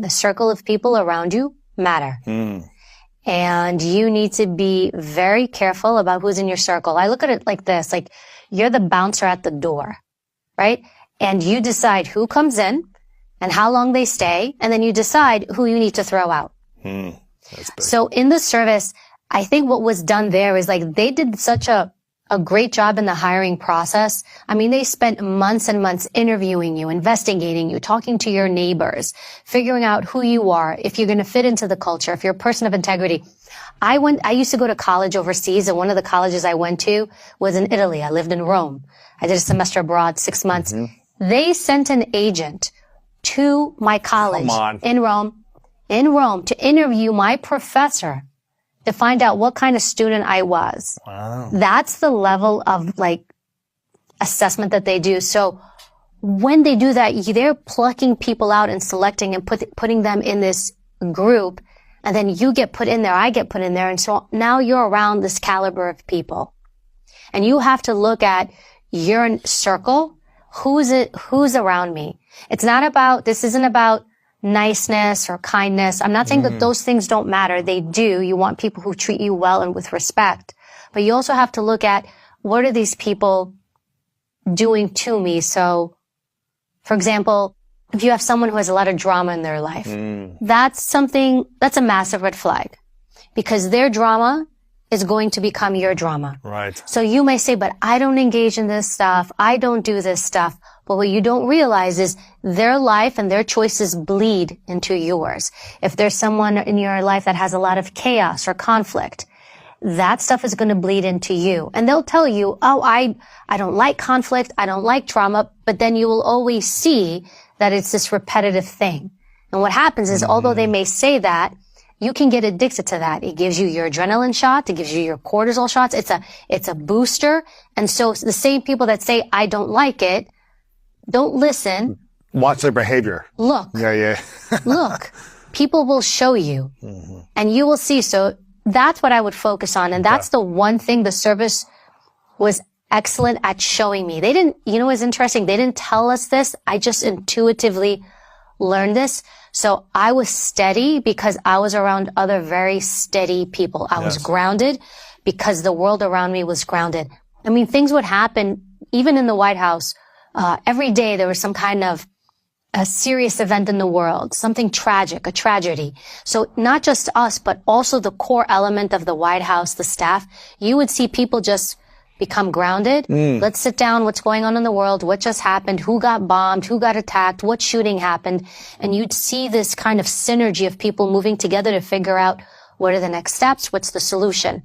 the circle of people around you matter. And you need to be very careful about who's in your circle. I look at it like this, like you're the bouncer at the door, right? And you decide who comes in and how long they stay, and then you decide who you need to throw out. So in the service, I think what was done there is like they did such a great job in the hiring process. I mean, they spent months and months interviewing you, investigating you, talking to your neighbors, figuring out who you are, if you're going to fit into the culture, if you're a person of integrity. I used to go to college overseas, and one of the colleges I went to was in Italy. I lived in Rome. I did a semester abroad, 6 months. They sent an agent to my college in Rome to interview my professor to find out what kind of student I was. Wow. That's the level of like assessment that they do. So when they do that, they're plucking people out and selecting and putting them in this group. And then you get put in there, I get put in there. And so now you're around this caliber of people. And you have to look at your circle. Who's around me? This isn't about niceness or kindness. I'm not saying that those things don't matter. They do. You want people who treat you well and with respect. But you also have to look at what are these people doing to me? So, for example, if you have someone who has a lot of drama in their life, that's a massive red flag, because their drama is going to become your drama. Right. So you may say, but I don't engage in this stuff. I don't do this stuff. But what you don't realize is their life and their choices bleed into yours. If there's someone in your life that has a lot of chaos or conflict, that stuff is going to bleed into you. And they'll tell you, oh, I don't like conflict. I don't like trauma. But then you will always see that it's this repetitive thing. And what happens is, although they may say that, you can get addicted to that. It gives you your adrenaline shot. It gives you your cortisol shots. It's a booster. And so the same people that say, I don't like it, don't listen. Watch their behavior. Look. Yeah. Look. People will show you. And you will see. So that's what I would focus on. And that's the one thing the service was excellent at showing me. They didn't, what's interesting? They didn't tell us this. I just intuitively learned this. So I was steady because I was around other very steady people. I was grounded because the world around me was grounded. I mean, things would happen even in the White House. Every day there was some kind of a serious event in the world, something tragic, a tragedy. So not just us, but also the core element of the White House, the staff, you would see people just become grounded. Let's sit down. What's going on in the world? What just happened? Who got bombed? Who got attacked? What shooting happened? And you'd see this kind of synergy of people moving together to figure out what are the next steps? What's the solution?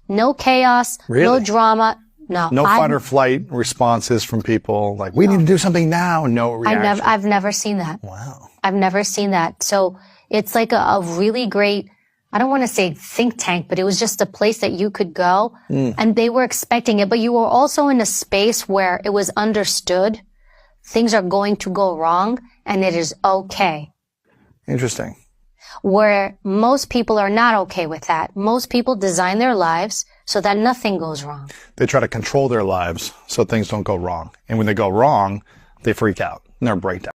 No chaos, no drama. No fight or flight responses from people like, we need to do something now. No reaction. I've never seen that. Wow. I've never seen that. So it's like a really great, I don't want to say think tank, but it was just a place that you could go and they were expecting it. But you were also in a space where it was understood things are going to go wrong and it is okay. Interesting. Where most people are not okay with that. Most people design their lives so that nothing goes wrong. They try to control their lives so things don't go wrong. And when they go wrong, they freak out and they're breakdown.